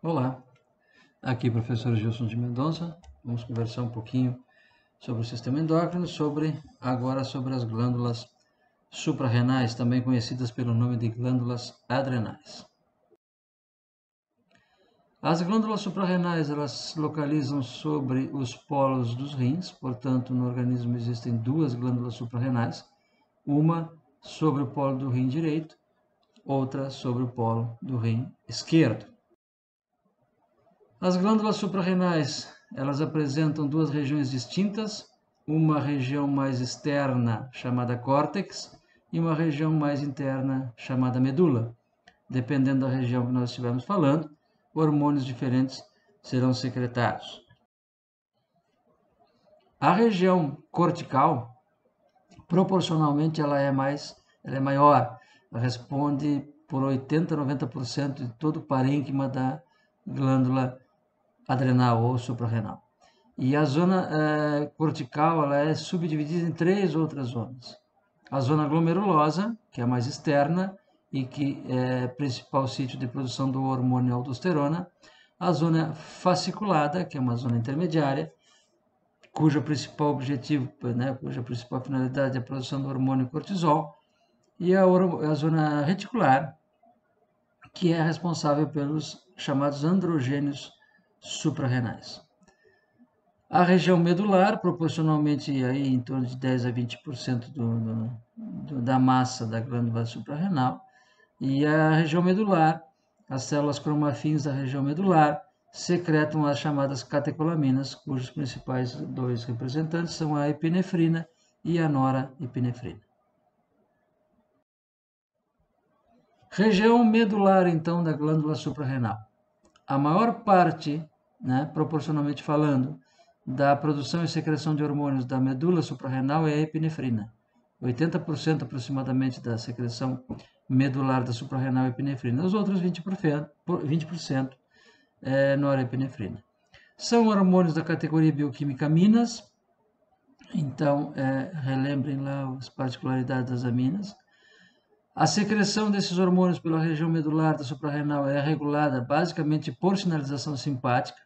Olá, aqui professor Gilson de Mendonça. Vamos conversar um pouquinho sobre o sistema endócrino, agora sobre as glândulas suprarrenais, também conhecidas pelo nome de glândulas adrenais. As glândulas suprarrenais, elas se localizam sobre os polos dos rins, portanto, no organismo existem duas glândulas suprarrenais, uma sobre o polo do rim direito, outra sobre o polo do rim esquerdo. As glândulas suprarrenais, elas apresentam duas regiões distintas, uma região mais externa, chamada córtex, e uma região mais interna, chamada medula. Dependendo da região que nós estivermos falando, hormônios diferentes serão secretados. A região cortical, proporcionalmente, ela é maior, ela responde por 80 a 90% de todo o parênquima da glândula adrenal ou suprarrenal. E a zona cortical ela é subdividida em três outras zonas. A zona glomerulosa, que é a mais externa e que é principal sítio de produção do hormônio aldosterona. A zona fasciculada, que é uma zona intermediária, cujo principal objetivo, cuja principal finalidade é a produção do hormônio cortisol. E a zona reticular, que é responsável pelos chamados androgênios suprarrenais. A região medular, proporcionalmente aí em torno de 10 a 20% da massa da glândula suprarrenal, e a região medular, as células cromafins da região medular secretam as chamadas catecolaminas, cujos principais dois representantes são a epinefrina e a norepinefrina. Região medular, então, da glândula suprarrenal. A maior parte, proporcionalmente falando, da produção e secreção de hormônios da medula suprarrenal é a epinefrina. 80% aproximadamente da secreção medular da suprarrenal é epinefrina. Os outros 20% é norepinefrina. São hormônios da categoria bioquímica aminas. Então, relembrem lá as particularidades das aminas. A secreção desses hormônios pela região medular da suprarrenal é regulada basicamente por sinalização simpática.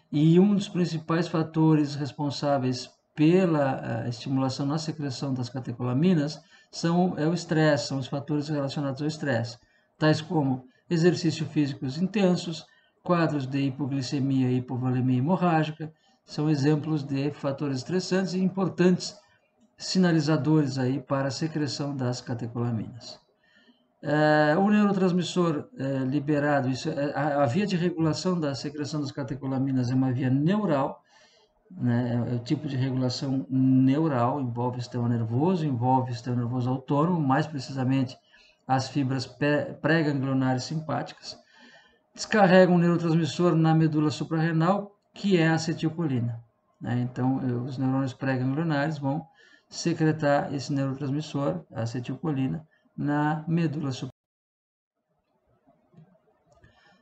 E um dos principais fatores responsáveis pela estimulação na secreção das catecolaminas é o estresse, são os fatores relacionados ao estresse, tais como exercícios físicos intensos, quadros de hipoglicemia e hipovolemia hemorrágica, são exemplos de fatores estressantes e importantes sinalizadores aí para a secreção das catecolaminas. O neurotransmissor liberado, a via de regulação da secreção das catecolaminas é uma via neural, é o tipo de regulação neural, envolve o sistema nervoso, envolve o sistema nervoso autônomo, mais precisamente as fibras pré-ganglionares simpáticas, descarrega um neurotransmissor na medula suprarrenal, que é a acetilcolina. Então, os neurônios pré-ganglionares vão secretar esse neurotransmissor, a acetilcolina, na medula suprarrenal.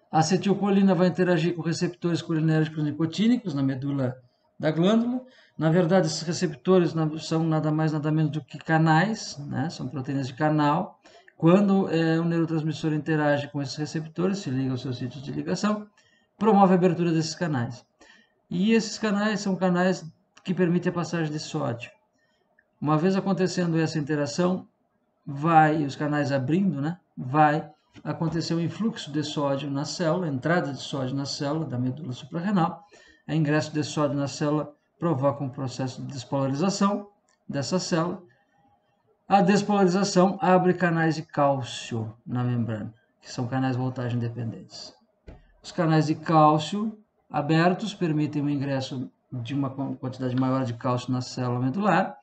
A acetilcolina vai interagir com receptores colinérgicos nicotínicos na medula da glândula. Na verdade, esses receptores são nada mais nada menos do que canais, são proteínas de canal. Quando o neurotransmissor interage com esses receptores, se liga aos seus sítios de ligação, promove a abertura desses canais. E esses canais são canais que permitem a passagem de sódio. Uma vez acontecendo essa interação, os canais abrindo, vai acontecer um influxo de sódio na célula, entrada de sódio na célula da medula suprarrenal. O ingresso de sódio na célula provoca um processo de despolarização dessa célula. A despolarização abre canais de cálcio na membrana, que são canais voltagem dependentes. Os canais de cálcio abertos permitem o ingresso de uma quantidade maior de cálcio na célula medular,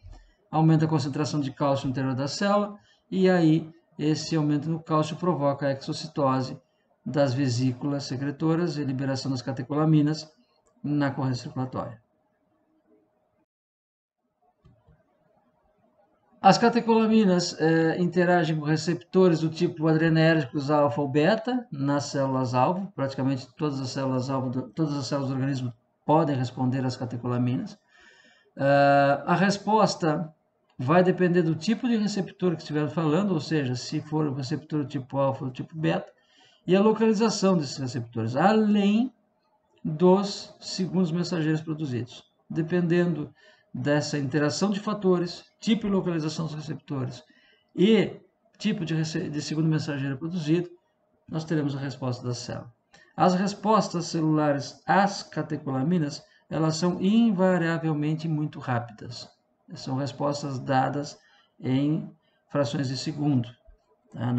aumenta a concentração de cálcio no interior da célula, e aí esse aumento no cálcio provoca a exocitose das vesículas secretoras e liberação das catecolaminas na corrente circulatória. As catecolaminas interagem com receptores do tipo adrenérgicos alfa ou beta nas células-alvo. Praticamente todas as células-alvo, todas as células do organismo podem responder às catecolaminas. A resposta vai depender do tipo de receptor que estiver falando, ou seja, se for o receptor tipo alfa ou tipo beta, e a localização desses receptores, além dos segundos mensageiros produzidos. Dependendo dessa interação de fatores, tipo e localização dos receptores e tipo de segundo mensageiro produzido, nós teremos a resposta da célula. As respostas celulares às catecolaminas, elas são invariavelmente muito rápidas. São respostas dadas em frações de segundo. Tá?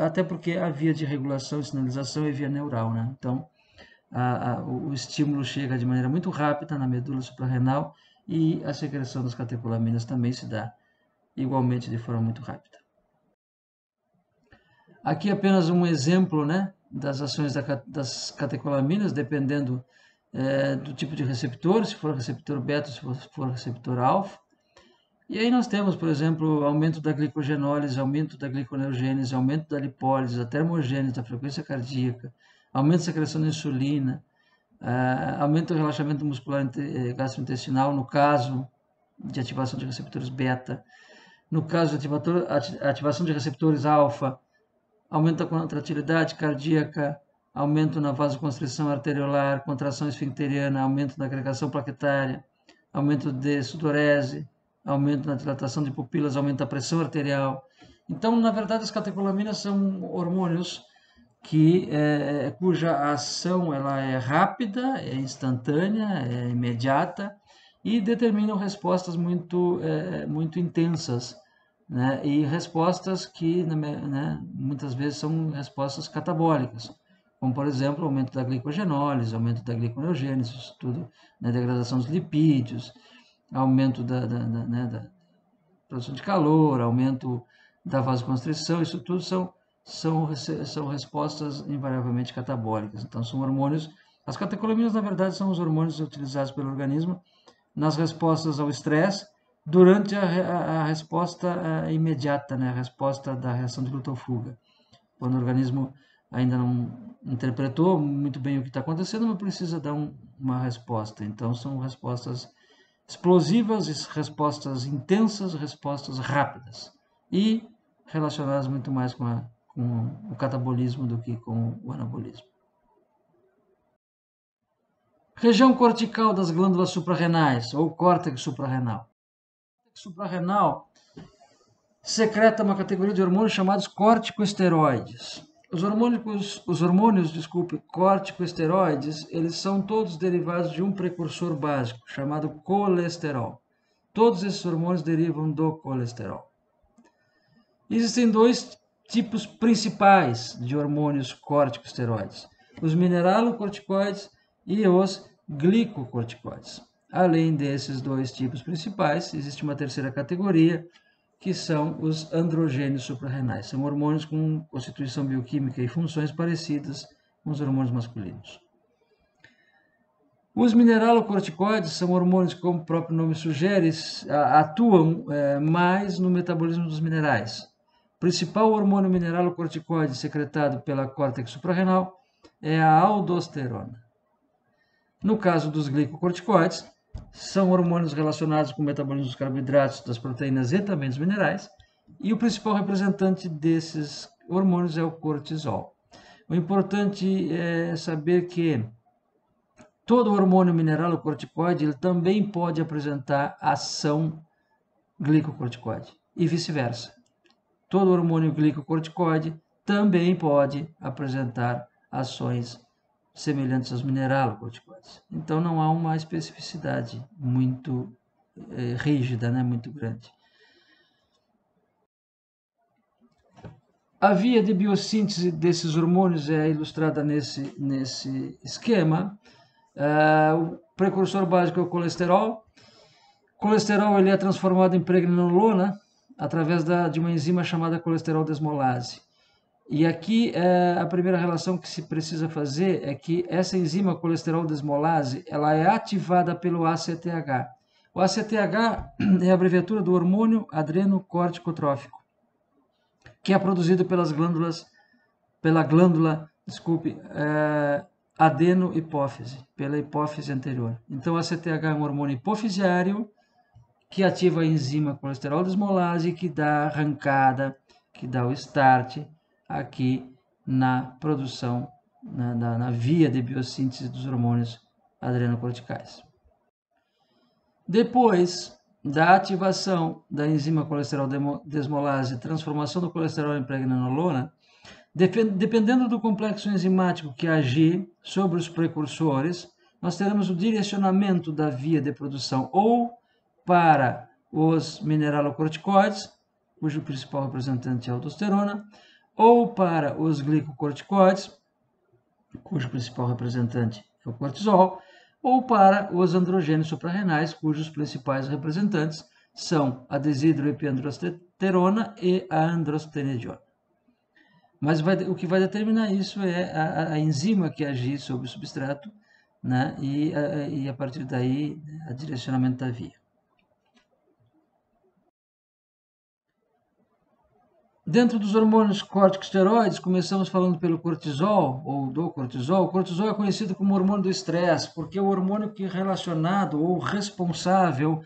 Até porque a via de regulação e sinalização é via neural, né? Então, o estímulo chega de maneira muito rápida na medula suprarrenal e a secreção das catecolaminas também se dá igualmente de forma muito rápida. Aqui apenas um exemplo, né, das ações das catecolaminas, dependendo do tipo de receptor, se for receptor beta, se for receptor alfa. E aí nós temos, por exemplo, aumento da glicogenólise, aumento da gliconeogênese, aumento da lipólise, a termogênese, da frequência cardíaca, aumento da secreção de insulina, aumento do relaxamento muscular gastrointestinal, no caso de ativação de receptores beta, no caso de ativação de receptores alfa, aumento da contratilidade cardíaca, aumento na vasoconstrição arteriolar, contração esfincteriana, aumento da agregação plaquetária, aumento de sudorese, aumento na dilatação de pupilas, aumento da pressão arterial. Então, na verdade, as catecolaminas são hormônios cuja ação ela é rápida, é instantânea, é imediata e determinam respostas muito intensas, né? E respostas que, né, muitas vezes são respostas catabólicas, como por exemplo aumento da glicogenólise, aumento da gliconeogênese, isso tudo, né, degradação dos lipídios, aumento da produção de calor, aumento da vasoconstrição, isso tudo são respostas invariavelmente catabólicas. Então, são hormônios. As catecolaminas, na verdade, são os hormônios utilizados pelo organismo nas respostas ao estresse, durante a resposta imediata, né? A resposta da reação de luta ou fuga. Quando o organismo ainda não interpretou muito bem o que está acontecendo, mas precisa dar uma resposta. Então, são respostas explosivas, respostas intensas, respostas rápidas e relacionadas muito mais com o catabolismo do que com o anabolismo. Região cortical das glândulas suprarrenais ou córtex suprarrenal. O córtex suprarrenal secreta uma categoria de hormônios chamados corticosteroides. Os hormônios, corticosteroides, eles são todos derivados de um precursor básico chamado colesterol. Todos esses hormônios derivam do colesterol. Existem dois tipos principais de hormônios corticosteroides: os mineralocorticoides e os glicocorticoides. Além desses dois tipos principais, existe uma terceira categoria, que são os androgênios suprarrenais. São hormônios com constituição bioquímica e funções parecidas com os hormônios masculinos. Os mineralocorticoides são hormônios que, como o próprio nome sugere, atuam mais no metabolismo dos minerais. O principal hormônio mineralocorticoide secretado pela córtex suprarrenal é a aldosterona. No caso dos glicocorticoides, são hormônios relacionados com o metabolismo dos carboidratos, das proteínas e também dos minerais, e o principal representante desses hormônios é o cortisol. O importante é saber que todo hormônio mineralocorticoide ele também pode apresentar ação glicocorticoide e vice-versa. Todo hormônio glicocorticoide também pode apresentar ações semelhantes aos mineralocorticoides. Então não há uma especificidade muito rígida, né, muito grande. A via de biossíntese desses hormônios é ilustrada nesse esquema. O precursor básico é o colesterol. O colesterol ele é transformado em pregnenolona através de uma enzima chamada colesterol desmolase. E aqui a primeira relação que se precisa fazer é que essa enzima colesterol desmolase ela é ativada pelo ACTH. O ACTH é a abreviatura do hormônio adrenocorticotrófico, que é produzido pela glândula adenohipófise, pela hipófise anterior. Então, o ACTH é um hormônio hipofisiário que ativa a enzima colesterol desmolase, que dá a arrancada, que dá o start aqui na produção, na via de biossíntese dos hormônios adrenocorticais. Depois da ativação da enzima colesterol desmolase, transformação do colesterol em pregnenolona, dependendo do complexo enzimático que agir sobre os precursores, nós teremos o direcionamento da via de produção ou para os mineralocorticoides, cujo principal representante é a aldosterona, ou para os glicocorticoides, cujo principal representante é o cortisol, ou para os androgênios suprarrenais, cujos principais representantes são a desidroepiandrosterona e a androstenediona. Mas o que vai determinar isso é a enzima que agir sobre o substrato, né? E a partir daí, o direcionamento da via. Dentro dos hormônios corticosteroides, começamos falando pelo cortisol, ou do cortisol. O cortisol é conhecido como hormônio do estresse, porque é o hormônio que é relacionado ou responsável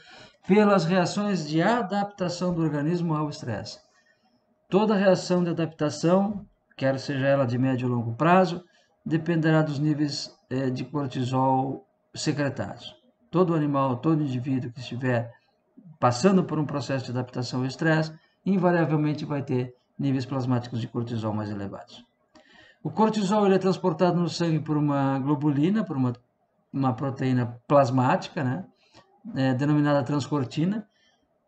pelas reações de adaptação do organismo ao estresse. Toda reação de adaptação, quer seja ela de médio ou longo prazo, dependerá dos níveis de cortisol secretados. Todo animal, todo indivíduo que estiver passando por um processo de adaptação ao estresse, invariavelmente vai ter níveis plasmáticos de cortisol mais elevados. O cortisol ele é transportado no sangue por uma globulina, por uma proteína plasmática, né, denominada transcortina,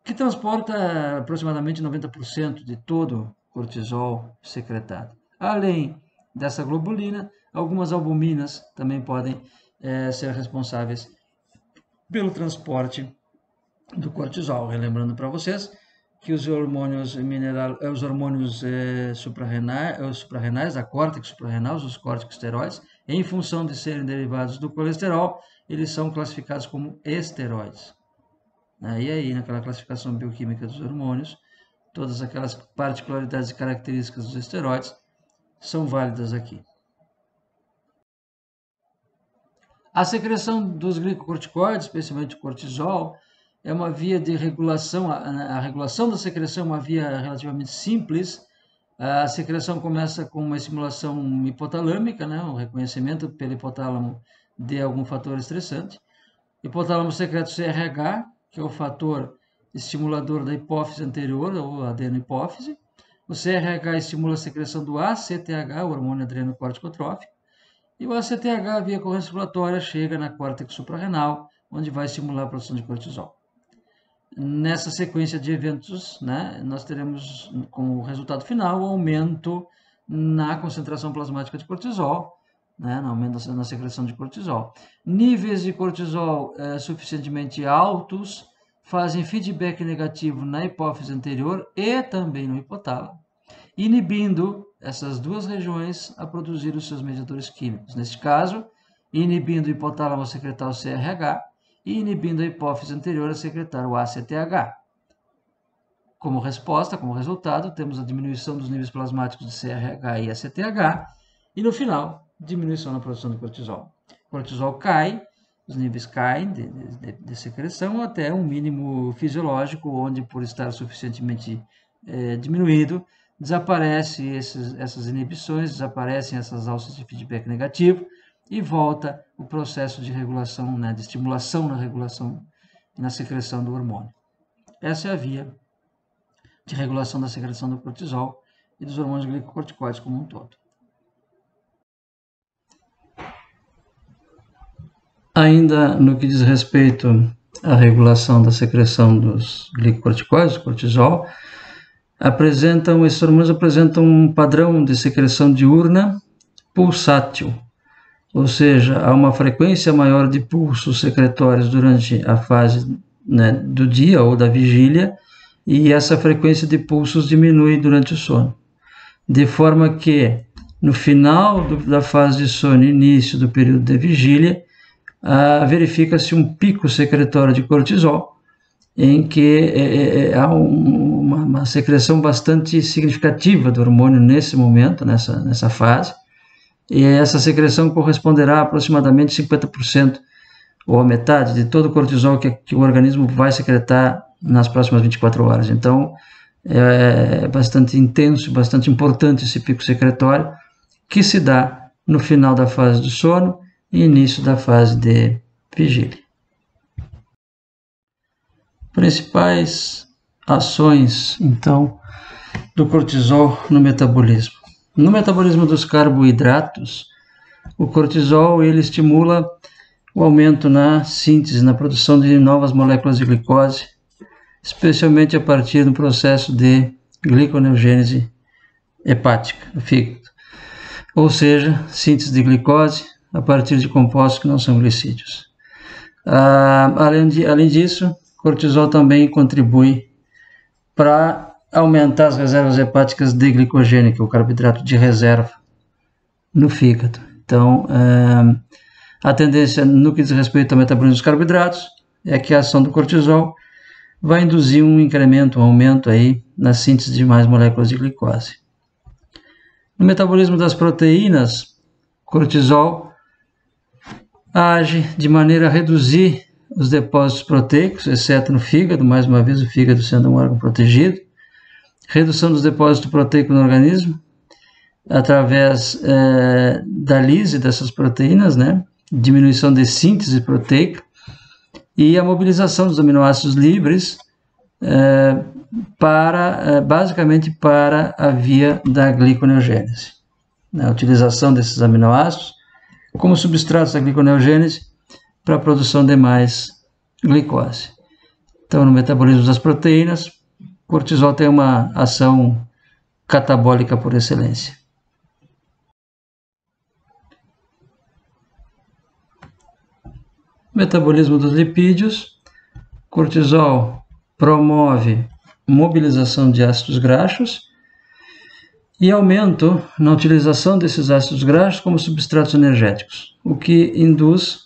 que transporta aproximadamente 90% de todo cortisol secretado. Além dessa globulina, algumas albuminas também podem ser responsáveis pelo transporte do cortisol. Relembrando para vocês que os hormônios suprarrenais, a córtex suprarrenal, os corticosteroides, em função de serem derivados do colesterol, eles são classificados como esteroides. E aí, naquela classificação bioquímica dos hormônios, todas aquelas particularidades e características dos esteroides são válidas aqui. A secreção dos glicocorticoides, especialmente o cortisol, é uma via de regulação. A regulação da secreção é uma via relativamente simples. A secreção começa com uma estimulação hipotalâmica, né, o reconhecimento pelo hipotálamo de algum fator estressante. Hipotálamo secreta o CRH, que é o fator estimulador da hipófise anterior, ou adenohipófise. O CRH estimula a secreção do ACTH, o hormônio adrenocorticotrófico. E o ACTH, via corrente circulatória, chega na córtex suprarrenal, onde vai estimular a produção de cortisol. Nessa sequência de eventos, né, nós teremos como resultado final o aumento na concentração plasmática de cortisol, né, no aumento na secreção de cortisol. Níveis de cortisol suficientemente altos fazem feedback negativo na hipófise anterior e também no hipotálamo, inibindo essas duas regiões a produzir os seus mediadores químicos. Neste caso, inibindo o hipotálamo a secretar o CRH e inibindo a hipófise anterior a secretar o ACTH. Como resposta, como resultado, temos a diminuição dos níveis plasmáticos de CRH e ACTH e, no final, diminuição na produção de cortisol. O cortisol cai, os níveis caem de secreção até um mínimo fisiológico, onde, por estar suficientemente diminuído, desaparecem essas inibições, desaparecem essas alças de feedback negativo e volta o processo de regulação, né, de estimulação na regulação e na secreção do hormônio. Essa é a via de regulação da secreção do cortisol e dos hormônios glicocorticoides como um todo. Ainda no que diz respeito à regulação da secreção dos glicocorticoides, do cortisol, esses hormônios apresentam um padrão de secreção diurna pulsátil, ou seja, há uma frequência maior de pulsos secretórios durante a fase, né, do dia ou da vigília, e essa frequência de pulsos diminui durante o sono, de forma que no final da fase de sono e início do período de vigília, verifica-se um pico secretório de cortisol, em que há uma secreção bastante significativa do hormônio nesse momento, nessa fase, e essa secreção corresponderá a aproximadamente 50% ou a metade de todo o cortisol que o organismo vai secretar nas próximas 24 horas. Então, é bastante intenso, bastante importante esse pico secretório, que se dá no final da fase do sono e início da fase de vigília. Principais ações, então, do cortisol no metabolismo. No metabolismo dos carboidratos, o cortisol ele estimula o aumento na síntese, na produção de novas moléculas de glicose, especialmente a partir do processo de gliconeogênese hepática, do fígado. Ou seja, síntese de glicose a partir de compostos que não são glicídios. Além disso, cortisol também contribui para aumentar as reservas hepáticas de glicogênio, que é o carboidrato de reserva, no fígado. Então, a tendência no que diz respeito ao metabolismo dos carboidratos é que a ação do cortisol vai induzir um incremento, um aumento aí na síntese de mais moléculas de glicose. No metabolismo das proteínas, cortisol age de maneira a reduzir os depósitos proteicos, exceto no fígado, mais uma vez o fígado sendo um órgão protegido. Redução dos depósitos proteicos no organismo, através da lise dessas proteínas, né? Diminuição de síntese proteica e a mobilização dos aminoácidos livres basicamente para a via da gliconeogênese. A utilização desses aminoácidos como substratos da gliconeogênese para a produção de mais glicose. Então, no metabolismo das proteínas, o cortisol tem uma ação catabólica por excelência. Metabolismo dos lipídios, cortisol promove mobilização de ácidos graxos e aumento na utilização desses ácidos graxos como substratos energéticos, o que induz,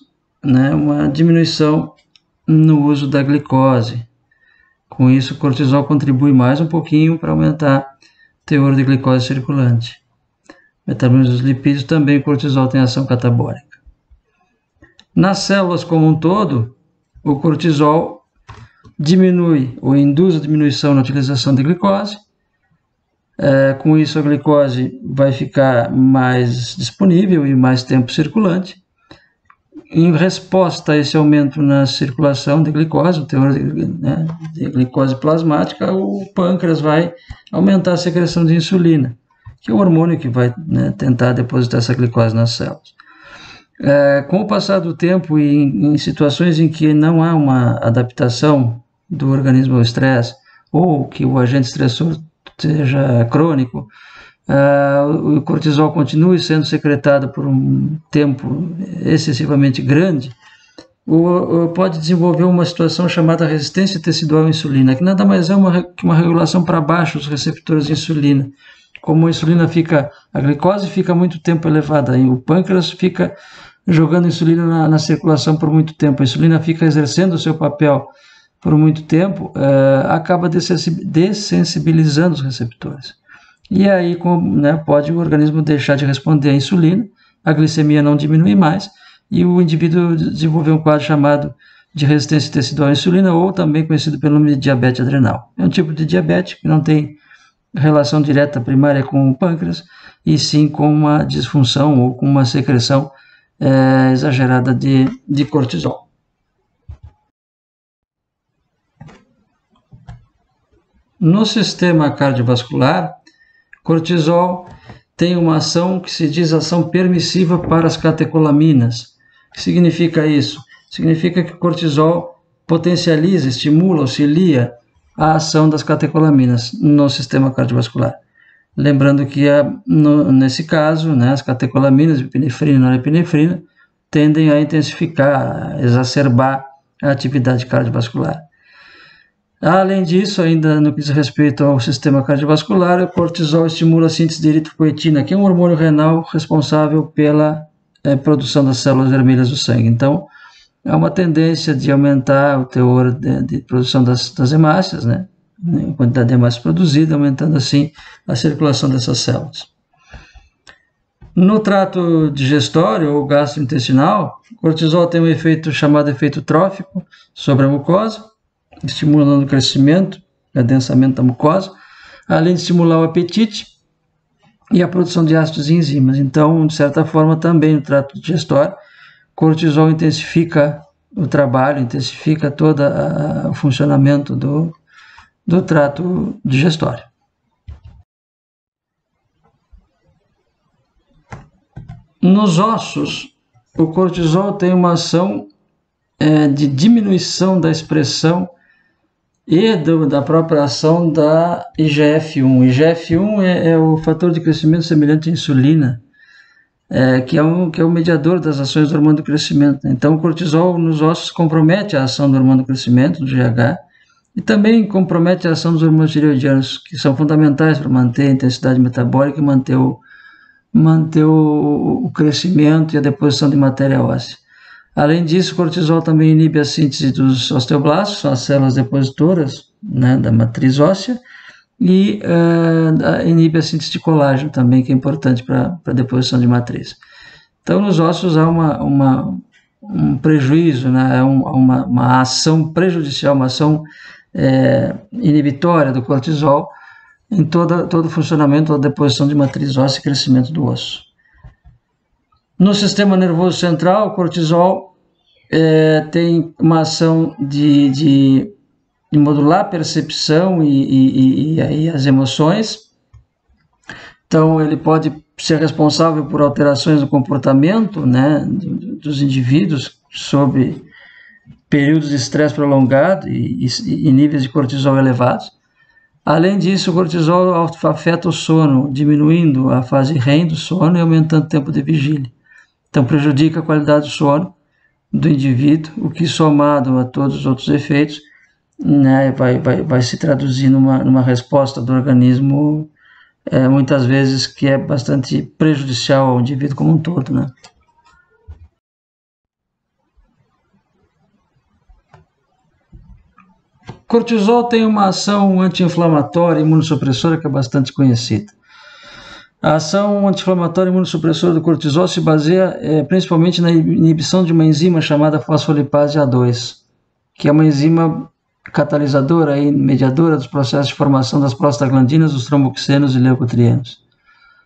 né, uma diminuição no uso da glicose. Com isso, o cortisol contribui mais um pouquinho para aumentar o teor de glicose circulante. Metabolismo dos lipídios também o cortisol tem ação catabólica. Nas células como um todo, o cortisol diminui ou induz a diminuição na utilização de glicose. Com isso, a glicose vai ficar mais disponível e mais tempo circulante. Em resposta a esse aumento na circulação de glicose, o teor de glicose plasmática, o pâncreas vai aumentar a secreção de insulina, que é o hormônio que vai, né, tentar depositar essa glicose nas células. Com o passar do tempo e em situações em que não há uma adaptação do organismo ao estresse, ou que o agente estressor seja crônico, o cortisol continue sendo secretado por um tempo excessivamente grande, pode desenvolver uma situação chamada resistência tecidual à insulina, que nada mais é que uma regulação para baixo dos receptores de insulina. Como a glicose fica muito tempo elevada, e o pâncreas fica jogando insulina na circulação por muito tempo, a insulina fica exercendo o seu papel por muito tempo, acaba dessensibilizando os receptores. E aí, pode o organismo deixar de responder à insulina, a glicemia não diminui mais, e o indivíduo desenvolver um quadro chamado de resistência tecidual à insulina, ou também conhecido pelo nome de diabetes adrenal. É um tipo de diabetes que não tem relação direta primária com o pâncreas, e sim com uma disfunção ou com uma secreção exagerada de cortisol. No sistema cardiovascular, cortisol tem uma ação que se diz ação permissiva para as catecolaminas. O que significa isso? Significa que o cortisol potencializa, estimula, auxilia a ação das catecolaminas no sistema cardiovascular. Lembrando que, nesse caso, né, as catecolaminas, epinefrina e norepinefrina, tendem a intensificar, a exacerbar a atividade cardiovascular. Além disso, ainda no que diz respeito ao sistema cardiovascular, o cortisol estimula a síntese de eritropoetina, que é um hormônio renal responsável pela produção das células vermelhas do sangue. Então, há uma tendência de aumentar o teor de produção das hemácias, né? A quantidade de hemácias produzida, aumentando assim a circulação dessas células. No trato digestório ou gastrointestinal, o cortisol tem um efeito chamado efeito trófico sobre a mucosa, estimulando o crescimento, o adensamento da mucosa, além de estimular o apetite, e a produção de ácidos e enzimas. Então, de certa forma, também no trato digestório, cortisol intensifica o trabalho, intensifica todo o funcionamento do trato digestório. Nos ossos, o cortisol tem uma ação de diminuição da expressão e da própria ação da IGF-1. IGF-1 é o fator de crescimento semelhante à insulina, que é o mediador das ações do hormônio do crescimento. Então, o cortisol nos ossos compromete a ação do hormônio do crescimento, do GH, e também compromete a ação dos hormônios tireoidianos, que são fundamentais para manter a intensidade metabólica e manter o crescimento e a deposição de matéria óssea. Além disso, o cortisol também inibe a síntese dos osteoblastos, são as células depositoras, né, da matriz óssea, e inibe a síntese de colágeno também, que é importante para a deposição de matriz. Então, nos ossos há um prejuízo, né, uma ação prejudicial, uma ação inibitória do cortisol em todo o funcionamento da deposição de matriz óssea e crescimento do osso. No sistema nervoso central, o cortisol tem uma ação de modular a percepção e as emoções. Então, ele pode ser responsável por alterações no comportamento, né, dos indivíduos sob períodos de estresse prolongado e níveis de cortisol elevados. Além disso, o cortisol afeta o sono, diminuindo a fase REM do sono e aumentando o tempo de vigília. Então, prejudica a qualidade do sono do indivíduo, o que, somado a todos os outros efeitos, né, vai se traduzir numa resposta do organismo, muitas vezes, que é bastante prejudicial ao indivíduo como um todo, né? Cortisol tem uma ação anti-inflamatória e imunossupressora que é bastante conhecida. A ação anti-inflamatória e imunossupressora do cortisol se baseia principalmente na inibição de uma enzima chamada fosfolipase A2, que é uma enzima catalisadora e mediadora dos processos de formação das prostaglandinas, dos tromboxanos e leucotrienos.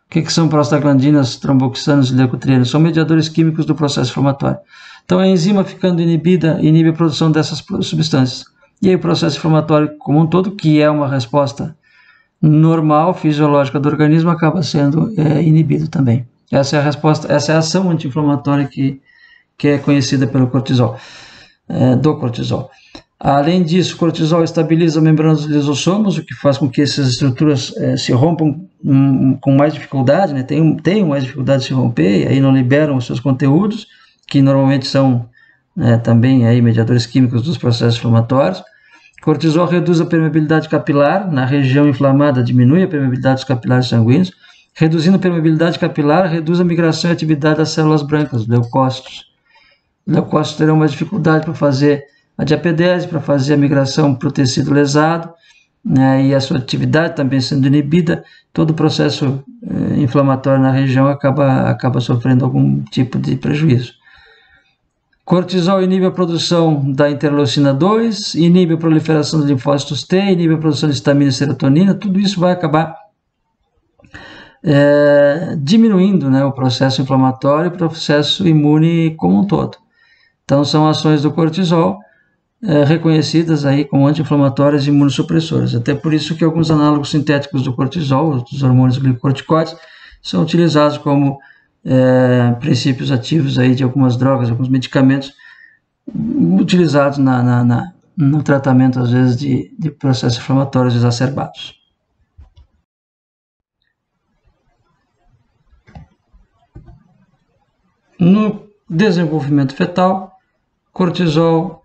O que são prostaglandinas, tromboxanos e leucotrienos? São mediadores químicos do processo inflamatório. Então, a enzima ficando inibida inibe a produção dessas substâncias. E aí o processo inflamatório como um todo, que é uma resposta normal, fisiológica do organismo, acaba sendo inibido também. Essa é a resposta, essa é a ação anti-inflamatória que é conhecida pelo cortisol, do cortisol. Além disso, o cortisol estabiliza a membrana dos lisossomos, o que faz com que essas estruturas se rompam com mais dificuldade, né? Tenham mais dificuldade de se romper, e aí não liberam os seus conteúdos, que normalmente são também aí mediadores químicos dos processos inflamatórios. Cortisol reduz a permeabilidade capilar na região inflamada, diminui a permeabilidade dos capilares sanguíneos. Reduzindo a permeabilidade capilar, reduz a migração e atividade das células brancas, os leucócitos. Os leucócitos terão mais dificuldade para fazer a diapedese, para fazer a migração para o tecido lesado, né, e a sua atividade também sendo inibida, todo o processo inflamatório na região acaba sofrendo algum tipo de prejuízo. Cortisol inibe a produção da interleucina 2, inibe a proliferação dos linfócitos T, inibe a produção de histamina e serotonina, tudo isso vai acabar diminuindo, né, o processo inflamatório e o processo imune como um todo. Então, são ações do cortisol reconhecidas aí como anti-inflamatórias e imunossupressoras. Até por isso que alguns análogos sintéticos do cortisol, dos hormônios glicocorticoides, são utilizados como princípios ativos aí de algumas drogas, alguns medicamentos utilizados no tratamento, às vezes, de processos inflamatórios exacerbados. No desenvolvimento fetal, cortisol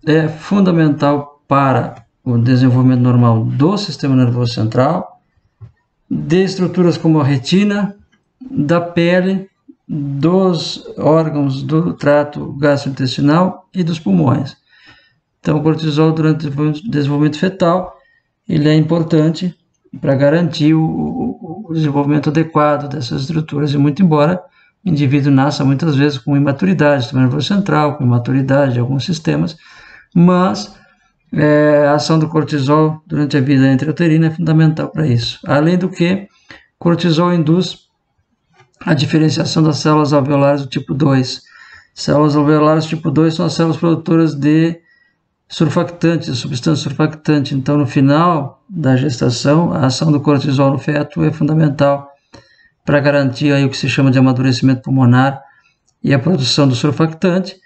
é fundamental para o desenvolvimento normal do sistema nervoso central, de estruturas como a retina, da pele, dos órgãos do trato gastrointestinal e dos pulmões. Então, o cortisol durante o desenvolvimento fetal, ele é importante para garantir o desenvolvimento adequado dessas estruturas, e muito embora o indivíduo nasça muitas vezes com imaturidade do sistema nervoso central, com imaturidade de alguns sistemas, mas a ação do cortisol durante a vida intrauterina é fundamental para isso. Além do que, Cortisol induz a diferenciação das células alveolares do tipo 2. Células alveolares tipo 2 são as células produtoras de surfactantes, substância surfactante. Então, no final da gestação, a ação do cortisol no feto é fundamental para garantir aí o que se chama de amadurecimento pulmonar e a produção do surfactante,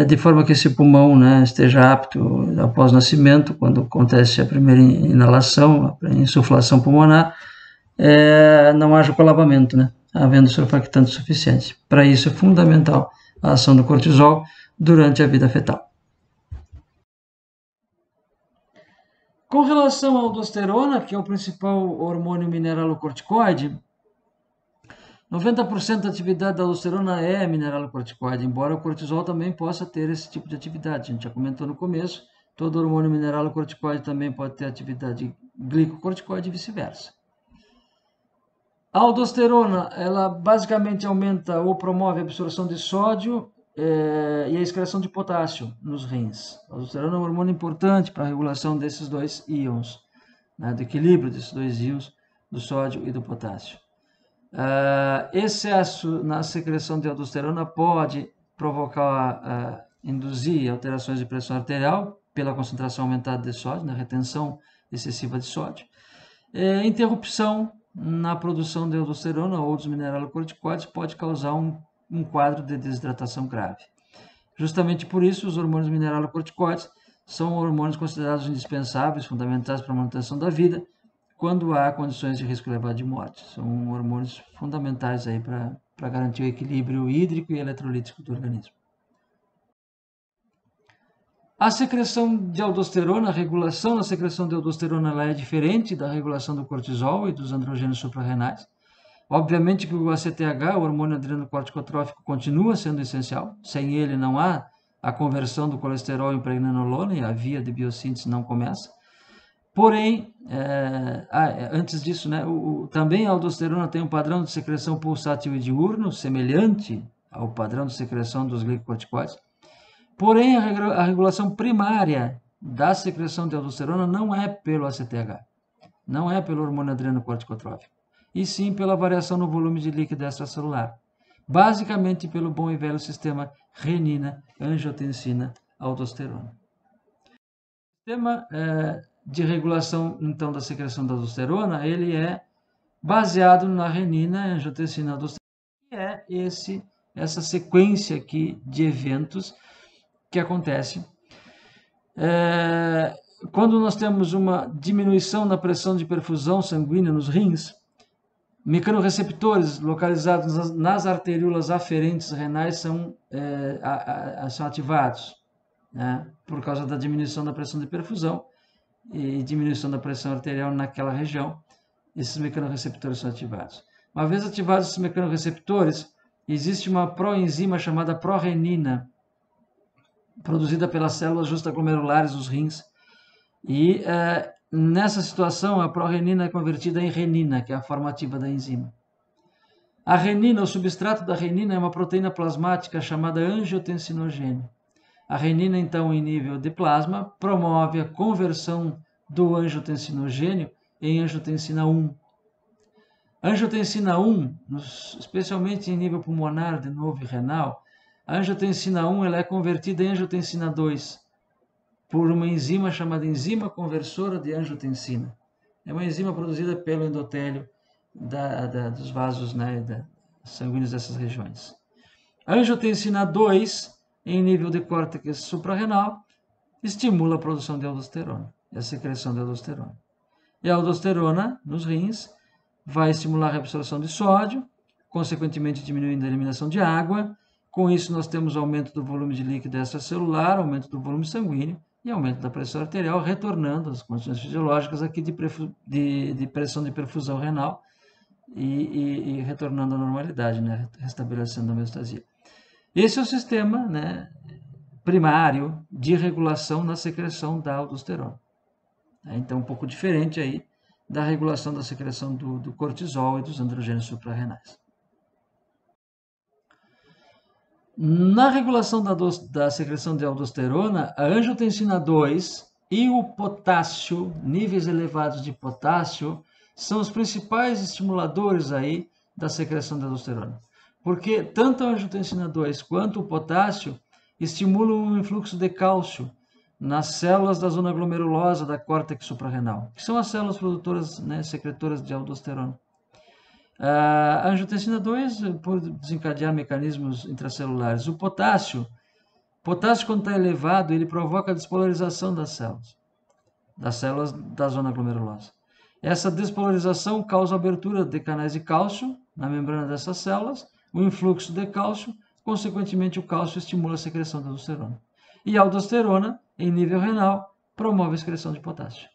de forma que esse pulmão, né, esteja apto após o nascimento, quando acontece a primeira inalação, a insuflação pulmonar, não haja colapamento, né, havendo surfactante suficiente. Para isso é fundamental a ação do cortisol durante a vida fetal. Com relação à aldosterona, que é o principal hormônio mineralocorticoide, 90% da atividade da aldosterona é mineralocorticoide, embora o cortisol também possa ter esse tipo de atividade. A gente já comentou no começo, todo hormônio mineralocorticoide também pode ter atividade glicocorticoide e vice-versa. A aldosterona, ela basicamente aumenta ou promove a absorção de sódio e a excreção de potássio nos rins. A aldosterona é um hormônio importante para a regulação desses dois íons, né, do equilíbrio desses dois íons, do sódio e do potássio. Excesso na secreção de aldosterona pode provocar, induzir alterações de pressão arterial pela concentração aumentada de sódio, na retenção excessiva de sódio, interrupção na produção de aldosterona ou dos mineralocorticoides pode causar um quadro de desidratação grave. Justamente por isso, os hormônios mineralocorticoides são hormônios considerados indispensáveis, fundamentais para a manutenção da vida, quando há condições de risco elevado de morte. São hormônios fundamentais aí para garantir o equilíbrio hídrico e eletrolítico do organismo. A secreção de aldosterona, a regulação da secreção de aldosterona, ela é diferente da regulação do cortisol e dos androgênios suprarrenais. Obviamente que o ACTH, o hormônio adrenocorticotrófico, continua sendo essencial. Sem ele não há a conversão do colesterol em pregnenolona e a via de biossíntese não começa. Porém, antes disso, né, também a aldosterona tem um padrão de secreção pulsátil e diurno, semelhante ao padrão de secreção dos glicocorticoides. Porém, a regulação primária da secreção de aldosterona não é pelo ACTH, não é pelo hormônio adrenocorticotrófico, e sim pela variação no volume de líquido extracelular, basicamente pelo bom e velho sistema renina, angiotensina, aldosterona. O sistema de regulação, então, da secreção da aldosterona, ele é baseado na renina, angiotensina, aldosterona, que é essa sequência aqui de eventos que acontece quando nós temos uma diminuição na pressão de perfusão sanguínea nos rins. Mecanorreceptores localizados nas arteríolas aferentes renais são ativados, né, por causa da diminuição da pressão de perfusão e diminuição da pressão arterial naquela região. Esses mecanorreceptores são ativados. Uma vez ativados esses mecanorreceptores, existe uma proenzima chamada prorenina, produzida pelas células justaglomerulares dos rins. E nessa situação, a prorenina é convertida em renina, que é a forma ativa da enzima. A renina, o substrato da renina, é uma proteína plasmática chamada angiotensinogênio. A renina, então, em nível de plasma, promove a conversão do angiotensinogênio em angiotensina 1. A angiotensina 1, especialmente em nível pulmonar, de novo, e renal, a angiotensina 1 ela é convertida em angiotensina 2 por uma enzima chamada enzima conversora de angiotensina. É uma enzima produzida pelo endotélio dos vasos, né, sanguíneos dessas regiões. A angiotensina 2, em nível de córtex suprarrenal, estimula a produção de aldosterona e a secreção de aldosterona. E a aldosterona, nos rins, vai estimular a reabsorção de sódio, consequentemente diminuindo a eliminação de água. Com isso, nós temos aumento do volume de líquido extracelular, aumento do volume sanguíneo e aumento da pressão arterial, retornando às condições fisiológicas aqui de pressão de perfusão renal e retornando à normalidade, né, restabelecendo a homeostasia. Esse é o sistema, né, primário de regulação na secreção da aldosterona. Então, um pouco diferente aí da regulação da secreção do cortisol e dos androgênios suprarrenais. Na regulação da secreção de aldosterona, a angiotensina 2 e o potássio, níveis elevados de potássio, são os principais estimuladores aí da secreção de aldosterona. Porque tanto a angiotensina 2 quanto o potássio estimulam o influxo de cálcio nas células da zona glomerulosa da córtex suprarrenal, que são as células produtoras, né, secretoras de aldosterona. A angiotensina 2, por desencadear mecanismos intracelulares. O potássio, quando está elevado, ele provoca a despolarização das células da zona glomerulosa. Essa despolarização causa abertura de canais de cálcio na membrana dessas células, o influxo de cálcio, consequentemente o cálcio estimula a secreção de aldosterona. E a aldosterona, em nível renal, promove a excreção de potássio.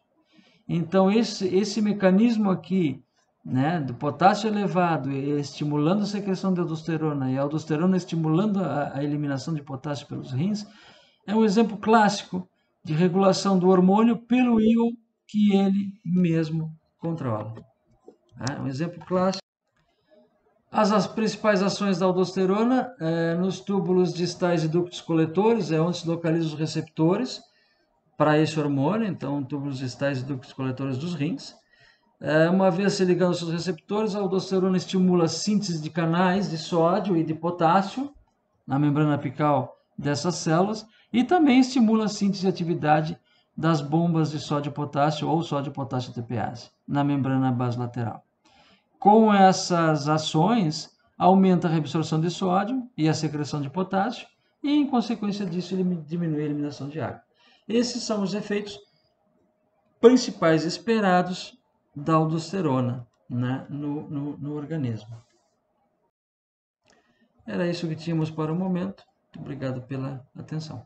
Então, esse mecanismo aqui, né, do potássio elevado estimulando a secreção de aldosterona e a aldosterona estimulando a eliminação de potássio pelos rins, é um exemplo clássico de regulação do hormônio pelo íon que ele mesmo controla. É um exemplo clássico. As principais ações da aldosterona nos túbulos distais e ductos coletores, é onde se localizam os receptores para esse hormônio, então túbulos distais e ductos coletores dos rins. Uma vez se ligando aos seus receptores, a aldosterona estimula a síntese de canais de sódio e de potássio na membrana apical dessas células e também estimula a síntese e atividade das bombas de sódio-potássio ou sódio-potássio ATPase na membrana basolateral. Com essas ações, aumenta a reabsorção de sódio e a secreção de potássio e, em consequência disso, ele diminui a eliminação de água. Esses são os efeitos principais esperados da aldosterona, né, no organismo. Era isso que tínhamos para o momento. Muito obrigado pela atenção.